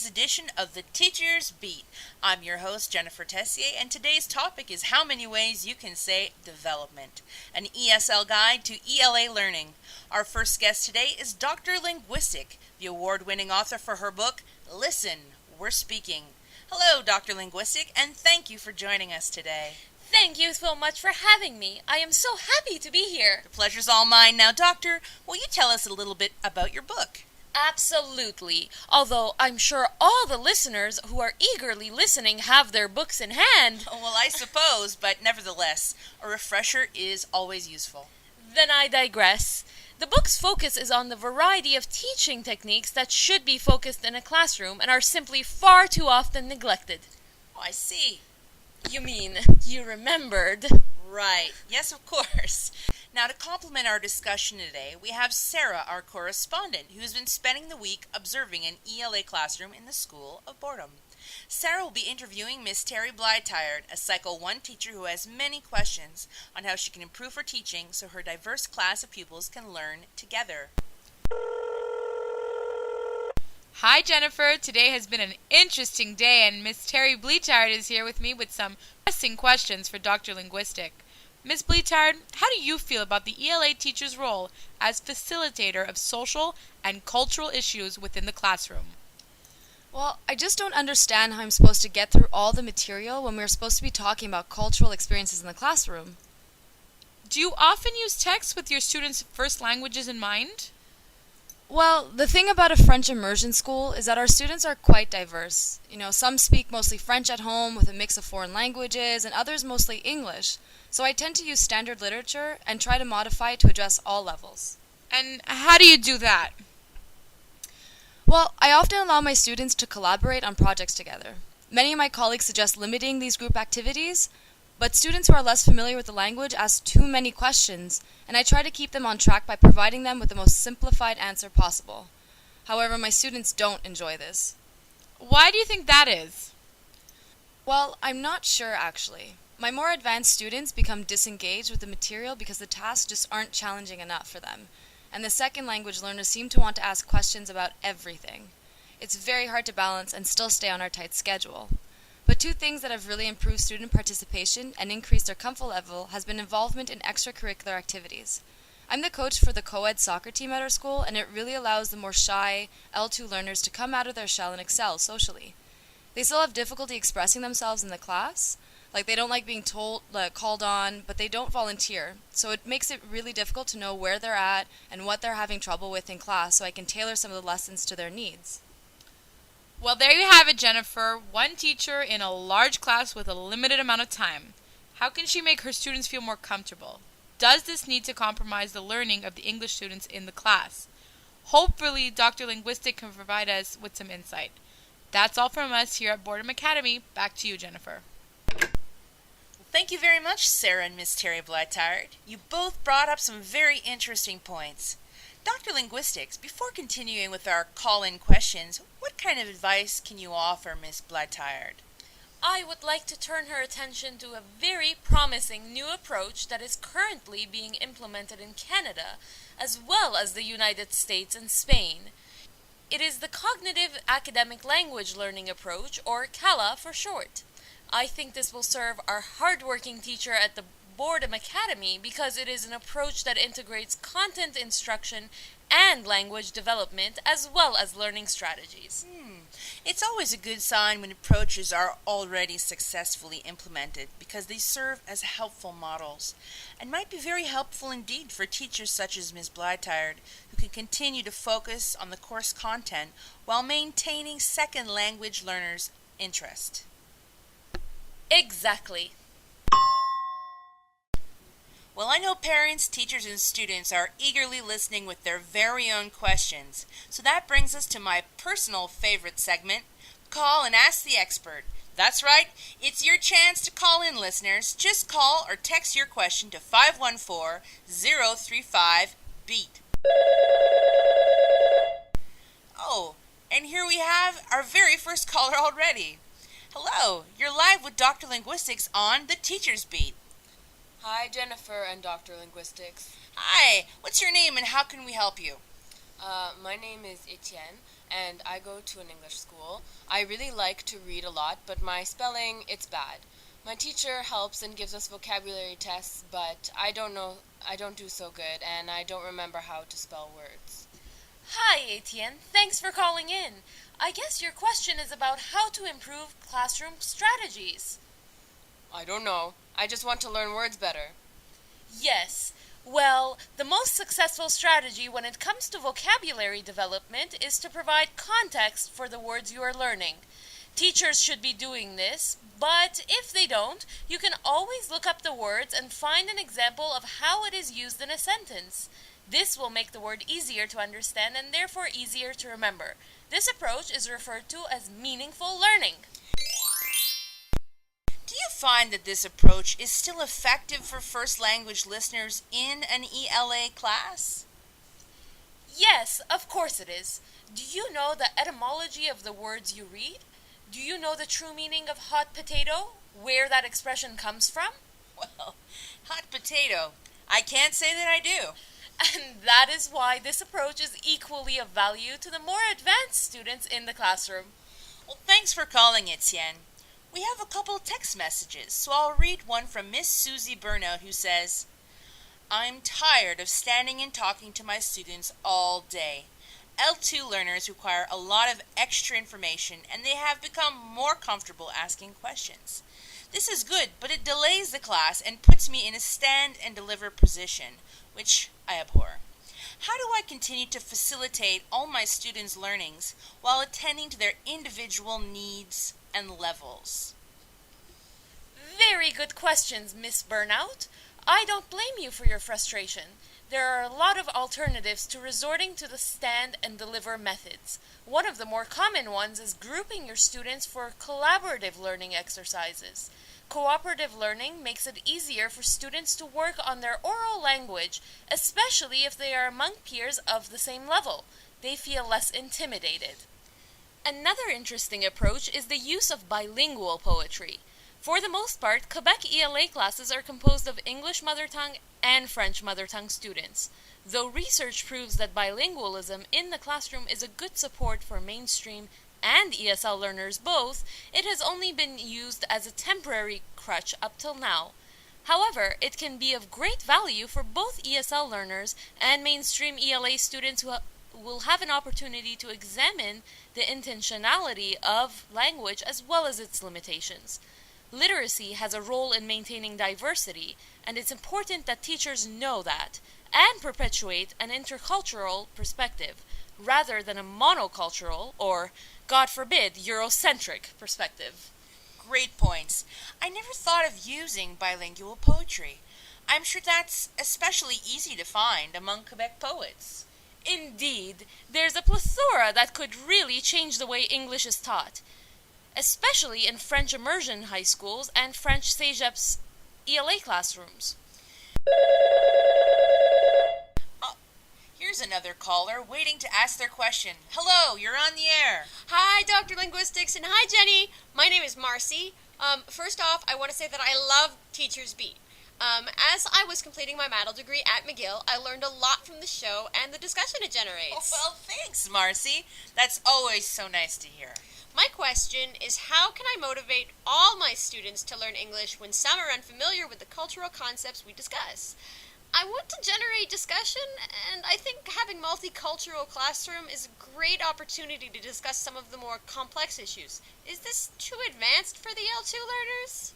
today's edition of the Teacher's Beat. I'm your host, Jennifer Tessier, and today's topic is how many ways you can say development, an ESL guide to ELA learning. Our first guest today is Dr. Linguistic, the award-winning author for her book, Listen, We're Speaking. Hello, Dr. Linguistic, and thank you for joining us today. Thank you so much for having me. I am so happy to be here. The pleasure's all mine. Now, Doctor, will you tell us a little bit about your book? Absolutely. Although I'm sure all the listeners who are eagerly listening have their books in hand. Well, I suppose, but nevertheless, a refresher is always useful. Then I digress. The book's focus is on the variety of teaching techniques that should be focused in a classroom and are simply far too often neglected. Oh, I see. You mean, you remembered? Right. Yes, of course. Now, to complement our discussion today, we have Sarah, our correspondent, who has been spending the week observing an ELA classroom in the School of Boredom. Sarah will be interviewing Miss Terry Blytard, a Cycle 1 teacher who has many questions on how she can improve her teaching so her diverse class of pupils can learn together. Hi Jennifer, today has been an interesting day and Miss Terry Blytard is here with me with some pressing questions for Dr. Linguistic. Miss Blytard, how do you feel about the ELA teacher's role as facilitator of social and cultural issues within the classroom? Well, I just don't understand how I'm supposed to get through all the material when we're supposed to be talking about cultural experiences in the classroom. Do you often use text with your students' first languages in mind? Well, the thing about a French immersion school is that our students are quite diverse. Some speak mostly French at home with a mix of foreign languages, and others mostly English. So I tend to use standard literature and try to modify it to address all levels. And how do you do that? Well, I often allow my students to collaborate on projects together. Many of my colleagues suggest limiting these group activities, but students who are less familiar with the language ask too many questions, and I try to keep them on track by providing them with the most simplified answer possible. However, my students don't enjoy this. Why do you think that is? Well, I'm not sure actually. My more advanced students become disengaged with the material because the tasks just aren't challenging enough for them, and the second language learners seem to want to ask questions about everything. It's very hard to balance and still stay on our tight schedule. But two things that have really improved student participation and increased their comfort level has been involvement in extracurricular activities. I'm the coach for the co-ed soccer team at our school, and it really allows the more shy L2 learners to come out of their shell and excel socially. They still have difficulty expressing themselves in the class, like they don't like being called on, but they don't volunteer. So it makes it really difficult to know where they're at and what they're having trouble with in class so I can tailor some of the lessons to their needs. Well, there you have it, Jennifer. One teacher in a large class with a limited amount of time. How can she make her students feel more comfortable? Does this need to compromise the learning of the English students in the class? Hopefully, Dr. Linguistic can provide us with some insight. That's all from us here at Boredom Academy. Back to you, Jennifer. Thank you very much, Sarah and Miss Terry Blytard. You both brought up some very interesting points. Dr. Linguistics, before continuing with our call-in questions, what kind of advice can you offer Miss Blytard? I would like to turn her attention to a very promising new approach that is currently being implemented in Canada, as well as the United States and Spain. It is the Cognitive Academic Language Learning Approach, or CALA for short. I think this will serve our hardworking teacher at the Boredom Academy because it is an approach that integrates content instruction and language development as well as learning strategies. It's always a good sign when approaches are already successfully implemented because they serve as helpful models and might be very helpful indeed for teachers such as Ms. Blytard who can continue to focus on the course content while maintaining second language learners' interest. Exactly. Well, I know parents, teachers, and students are eagerly listening with their very own questions. So that brings us to my personal favorite segment, Call and Ask the Expert. That's right, it's your chance to call in, listeners. Just call or text your question to 514-035-BEAT. Oh, and here we have our very first caller already. Hello, you're live with Dr. Linguistics on the Teacher's Beat. Hi, Jennifer and Dr. Linguistics. Hi, what's your name and how can we help you? My name is Etienne, and I go to an English school. I really like to read a lot, but my spelling, it's bad. My teacher helps and gives us vocabulary tests, but I don't do so good, and I don't remember how to spell words. Hi, Etienne. Thanks for calling in. I guess your question is about how to improve classroom strategies. I don't know. I just want to learn words better. Yes. Well, the most successful strategy when it comes to vocabulary development is to provide context for the words you are learning. Teachers should be doing this, but if they don't, you can always look up the words and find an example of how it is used in a sentence. This will make the word easier to understand and therefore easier to remember. This approach is referred to as meaningful learning. Do you find that this approach is still effective for first language listeners in an ELA class? Yes, of course it is. Do you know the etymology of the words you read? Do you know the true meaning of hot potato? Where that expression comes from? Well, hot potato. I can't say that I do. And that is why this approach is equally of value to the more advanced students in the classroom. Well, thanks for calling, Etienne. We have a couple text messages, so I'll read one from Miss Susie Burnout who says, I'm tired of standing and talking to my students all day. L2 learners require a lot of extra information and they have become more comfortable asking questions. This is good, but it delays the class and puts me in a stand and deliver position, which I abhor. How do I continue to facilitate all my students' learnings while attending to their individual needs and levels? Very good questions, Miss Burnout. I don't blame you for your frustration. There are a lot of alternatives to resorting to the stand and deliver methods. One of the more common ones is grouping your students for collaborative learning exercises. Cooperative learning makes it easier for students to work on their oral language, especially if they are among peers of the same level. They feel less intimidated. Another interesting approach is the use of bilingual poetry. For the most part, Quebec ELA classes are composed of English mother tongue and French mother tongue students. Though research proves that bilingualism in the classroom is a good support for mainstream and ESL learners both, it has only been used as a temporary crutch up till now. However, it can be of great value for both ESL learners and mainstream ELA students who will have an opportunity to examine the intentionality of language as well as its limitations. Literacy has a role in maintaining diversity, and it's important that teachers know that and perpetuate an intercultural perspective rather than a monocultural or, God forbid, Eurocentric perspective. Great points. I never thought of using bilingual poetry. I'm sure that's especially easy to find among Quebec poets. Indeed, there's a plethora that could really change the way English is taught, especially in French immersion high schools and French CEGEP's ELA classrooms. Oh, here's another caller waiting to ask their question. Hello, you're on the air. Hi, Dr. Linguistics, and hi, Jenny. My name is Marcy. First off, I want to say that I love Teacher's Beat. As I was completing my Maddle degree at McGill, I learned a lot from the show and the discussion it generates. Oh, well, thanks, Marcy. That's always so nice to hear. My question is, how can I motivate all my students to learn English when some are unfamiliar with the cultural concepts we discuss? I want to generate discussion, and I think having multicultural classroom is a great opportunity to discuss some of the more complex issues. Is this too advanced for the L2 learners?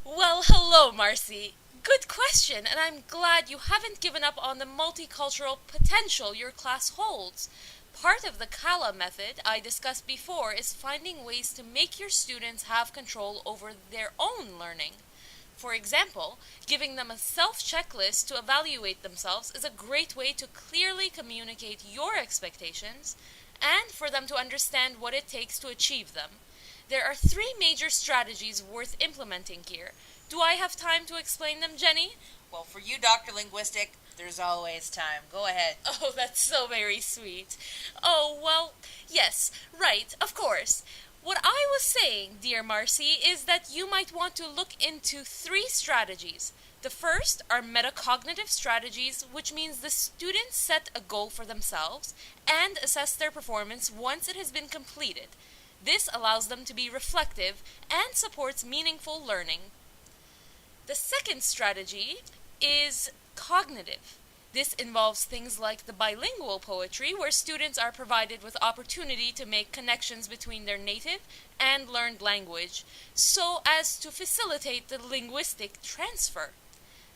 Well, hello, Marcy. Good question, and I'm glad you haven't given up on the multicultural potential your class holds. Part of the CALA method I discussed before is finding ways to make your students have control over their own learning. For example, giving them a self-checklist to evaluate themselves is a great way to clearly communicate your expectations and for them to understand what it takes to achieve them. There are 3 major strategies worth implementing here. Do I have time to explain them, Jenny? Well, for you, Dr. Linguistic, there's always time. Go ahead. Oh, that's so very sweet. Oh, well, yes, right, of course. What I was saying, dear Marcy, is that you might want to look into 3 strategies. The first are metacognitive strategies, which means the students set a goal for themselves and assess their performance once it has been completed. This allows them to be reflective and supports meaningful learning. The second strategy is cognitive. This involves things like the bilingual poetry, where students are provided with opportunity to make connections between their native and learned language, so as to facilitate the linguistic transfer.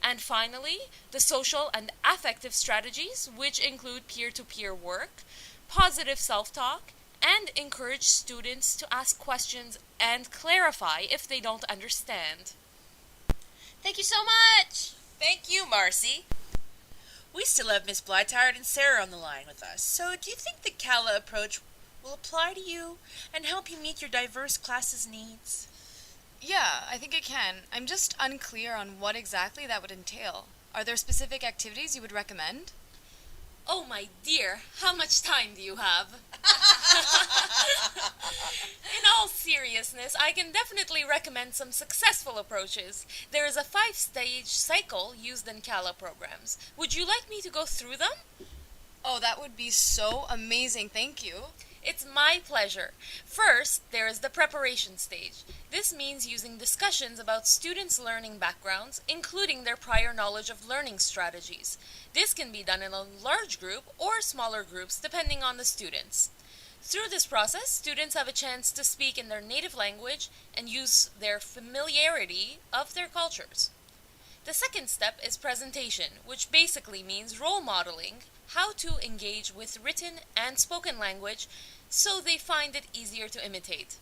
And finally, the social and affective strategies, which include peer-to-peer work, positive self-talk, and encourage students to ask questions and clarify if they don't understand. Thank you so much! Thank you, Marcy. We still have Miss Blytard and Sarah on the line with us. So do you think the CALA approach will apply to you and help you meet your diverse class's needs? Yeah, I think it can. I'm just unclear on what exactly that would entail. Are there specific activities you would recommend? Oh my dear, how much time do you have? In all seriousness, I can definitely recommend some successful approaches. There is a 5-stage cycle used in CALA programs. Would you like me to go through them? Oh, that would be so amazing. Thank you. It's my pleasure. First, there is the preparation stage. This means using discussions about students' learning backgrounds, including their prior knowledge of learning strategies. This can be done in a large group or smaller groups, depending on the students. Through this process, students have a chance to speak in their native language and use their familiarity of their cultures. The second step is presentation, which basically means role modeling, how to engage with written and spoken language so they find it easier to imitate.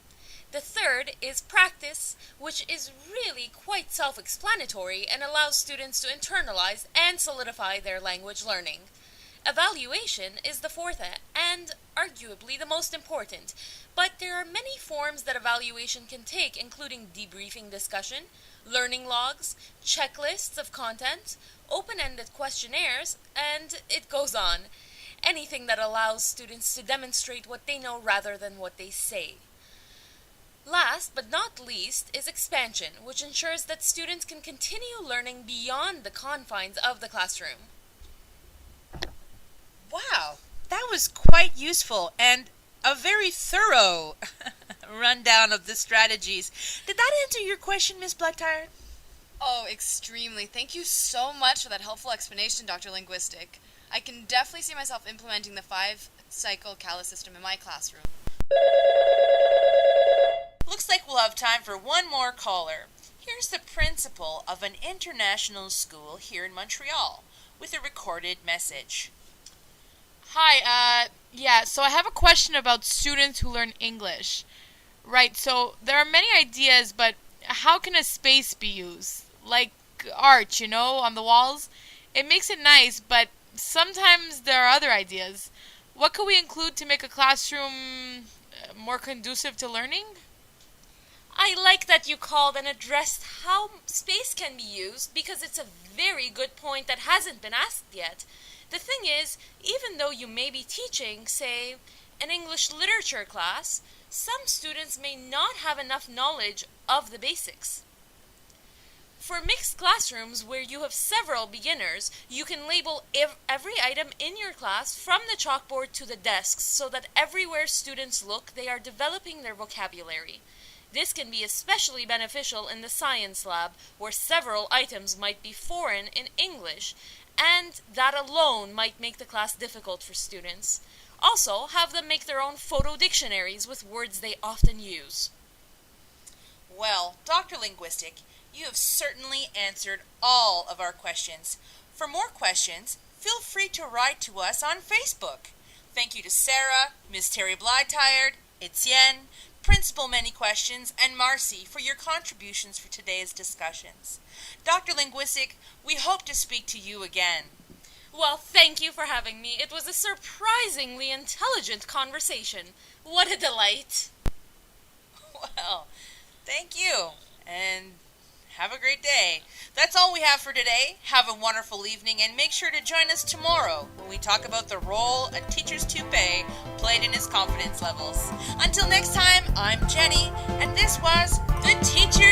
The third is practice, which is really quite self-explanatory and allows students to internalize and solidify their language learning. Evaluation is the fourth and arguably the most important, but there are many forms that evaluation can take, including debriefing discussion, learning logs, checklists of content, open-ended questionnaires, and it goes on. Anything that allows students to demonstrate what they know rather than what they say. Last but not least is expansion, which ensures that students can continue learning beyond the confines of the classroom. Wow, that was quite useful and a very thorough rundown of the strategies. Did that answer your question, Miss Blytard? Oh, extremely. Thank you so much for that helpful explanation, Dr. Linguistic. I can definitely see myself implementing the 5-cycle CALA system in my classroom. Looks like we'll have time for one more caller. Here's the principal of an international school here in Montreal with a recorded message. Hi, so I have a question about students who learn English. Right, so there are many ideas, but how can a space be used? Like art, on the walls? It makes it nice, but sometimes there are other ideas. What could we include to make a classroom more conducive to learning? I like that you called and addressed how space can be used, because it's a very good point that hasn't been asked yet. The thing is, even though you may be teaching, say, an English literature class, some students may not have enough knowledge of the basics. For mixed classrooms where you have several beginners, you can label every item in your class from the chalkboard to the desks so that everywhere students look, they are developing their vocabulary. This can be especially beneficial in the science lab, where several items might be foreign in English, and that alone might make the class difficult for students. Also, have them make their own photo dictionaries with words they often use. Well, Dr. Linguistic, you have certainly answered all of our questions. For more questions, feel free to write to us on Facebook. Thank you to Sarah, Ms. Terry Blytard, Etienne, Principal Many Questions, and Marcy for your contributions for today's discussions. Dr. Linguistic, we hope to speak to you again. Well, thank you for having me. It was a surprisingly intelligent conversation. What a delight. Well, thank you, and have a great day. That's all we have for today. Have a wonderful evening, and make sure to join us tomorrow when we talk about the role a teacher's toupee played in his confidence levels. Until next time, I'm Jenny, and this was The Teacher's